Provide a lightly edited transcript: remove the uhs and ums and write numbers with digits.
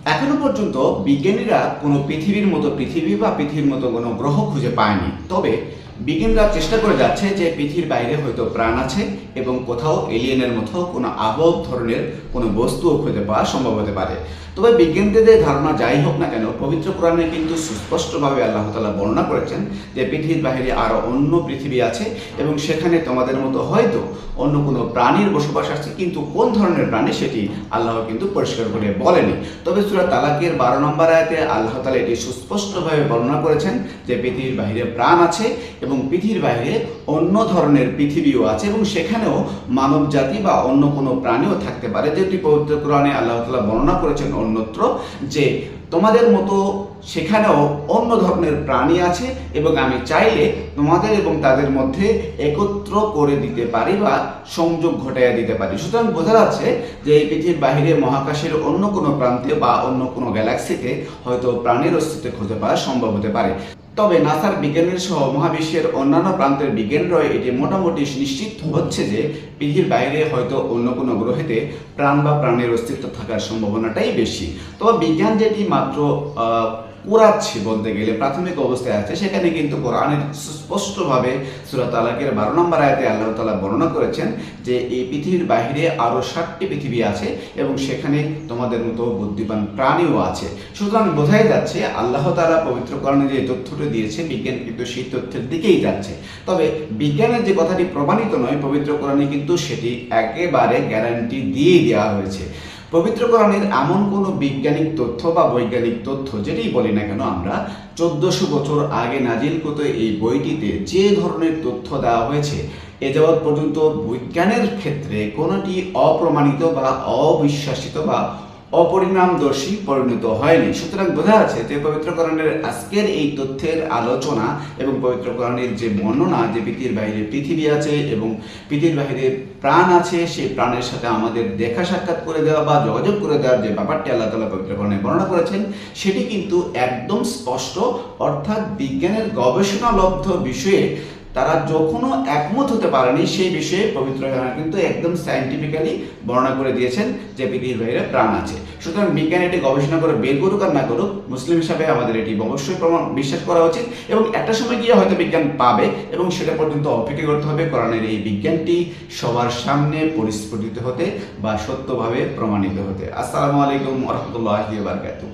এখনো পর্যন্ত বিজ্ঞানীরা কোনো পৃথিবীর মতো পৃথিবী বা পৃথিবীর মতো কোনো গ্রহ খুঁজে পায়নি। তবে বিজ্ঞানীরা চেষ্টা করে যাচ্ছে যে পৃথিবীর বাইরে হয়তো প্রাণ আছে এবং কোথাও এলিয়েনের মতো কোনো আবহ ধরনের কোনো বস্তুও খুঁজে পাওয়া সম্ভব হতে পারে। তবে বিজ্ঞানীদের ধারণা যাই হোক না কেন, পবিত্র কোরআনে কিন্তু সুস্পষ্টভাবে আল্লাহ তাআলা বর্ণনা করেছেন যে পৃথিবীর বাইরে আরও অন্য পৃথিবী আছে এবং সেখানে তোমাদের মতো হয়তো অন্য কোনো প্রাণীর বসবাস আছে, কিন্তু কোন ধরনের প্রাণী সেটি আল্লাহ কিন্তু পরিষ্কার করে বলেনি। তবে সূরা তালাকের 12 নম্বর আয়াতে আল্লাহ তাআলা এটি সুস্পষ্টভাবে বর্ণনা করেছেন যে পৃথিবীর বাইরে প্রাণ আছে এবং পৃথিবীর বাইরে অন্য ধরনের পৃথিবীও আছে এবং সেখানেও মানব জাতি বা অন্য কোনো প্রাণীও থাকতে পারে, যেটি পবিত্র কোরআনে আল্লাহ তাআলা বর্ণনা করেছেন অন্যত্র যে তোমাদের মতো সেখানেও অন্য ধরনের প্রাণী আছে এবং আমি চাইলে তোমাদের এবং তাদের মধ্যে একত্র করে দিতে পারি বা সংযোগ ঘটাইয়া দিতে পারি। সুতরাং বোঝা যাচ্ছে যে এই পৃথিবীর বাহিরে মহাকাশের অন্য কোনো প্রান্তে বা অন্য কোনো গ্যালাক্সিতে হয়তো প্রাণীর অস্তিত্ব খুঁজে পাওয়া সম্ভব হতে পারে। তবে নাসার বিজ্ঞানীর সহ মহাবিশ্বের অন্যান্য প্রান্তের বিজ্ঞানীরা এটি মোটামুটি নিশ্চিত হচ্ছে যে পৃথিবীর বাইরে হয়তো অন্য কোনো গ্রহেতে প্রাণ বা প্রাণের অস্তিত্ব থাকার সম্ভাবনাটাই বেশি। তবে বিজ্ঞান যেটি মাত্র কুড়াচ্ছে বলতে গেলে প্রাথমিক অবস্থায় আছে, সেখানে কিন্তু কোরআনের সুস্পষ্টভাবে সূরা তালাকের 12 নম্বর আয়াতে আল্লাহ তাআলা বর্ণনা করেছেন যে এই পৃথিবীর বাইরে আরও 7টি পৃথিবী আছে এবং সেখানে তোমাদের মতো বুদ্ধিমান প্রাণীও আছে। সুতরাং বোঝাই যাচ্ছে আল্লাহ তাআলা পবিত্র কোরআনে যে তথ্যটি দিয়েছে বিজ্ঞান কিন্তু সেই তথ্যের দিকেই যাচ্ছে। তবে বিজ্ঞানের যে কথাটি প্রমাণিত নয়, পবিত্র কোরআনে কিন্তু সেটি একেবারে গ্যারান্টি দিয়ে দেওয়া হয়েছে। পবিত্র কোরআনের এমন কোনো বৈজ্ঞানিক তথ্য বা বৈজ্ঞানিক তথ্য যেটাই বলি না কেন, আমরা 1400 বছর আগে নাজিলকৃত এই বইটিতে যে ধরনের তথ্য দেওয়া হয়েছে এ যাবৎ পর্যন্ত বিজ্ঞানের ক্ষেত্রে কোনোটি অপ্রমাণিত বা অবিশ্বাসিত বা অপরিণামদর্শী পরিণত হয়নি। সুতরাং বোঝা যাচ্ছে যে পবিত্র কোরআনের আজকের এই তথ্যের আলোচনা এবং পবিত্র কোরআনের যে বর্ণনা যে পৃথিবীর বাইরে পৃথিবী আছে এবং পৃথিবীর বাইরে প্রাণ আছে, সেই প্রাণের সাথে আমাদের দেখা সাক্ষাৎ করে দেওয়া বা যোগাযোগ করে দেওয়ার যে ব্যাপারটি আল্লাহ তাআলা পবিত্র কোরআনে বর্ণনা করেছেন সেটি কিন্তু একদম স্পষ্ট। অর্থাৎ বিজ্ঞানের গবেষণালব্ধ বিষয়ে তারা যখনও একমত হতে পারেনি সেই বিষয়ে পবিত্র কোরআন কিন্তু একদম সায়েন্টিফিক্যালি বর্ণনা করে দিয়েছেন যে পৃথিবীর বাইরে প্রাণ আছে। সুতরাং বিজ্ঞান এটি গবেষণা করে বের করুক আর না করুক, মুসলিম হিসাবে আমাদের এটি অবশ্যই বিশ্বাস করা উচিত এবং একটা সময় গিয়ে হয়তো বিজ্ঞান পাবে এবং সেটা পর্যন্ত অপেক্ষা করতে হবে কোরআনের এই বিজ্ঞানটি সবার সামনে পরিস্ফুটিত হতে বা সত্যভাবে প্রমাণিত হতে। আসসালামু আলাইকুম ওয়া রাহমাতুল্লাহি ওয়া বারাকাতুহু।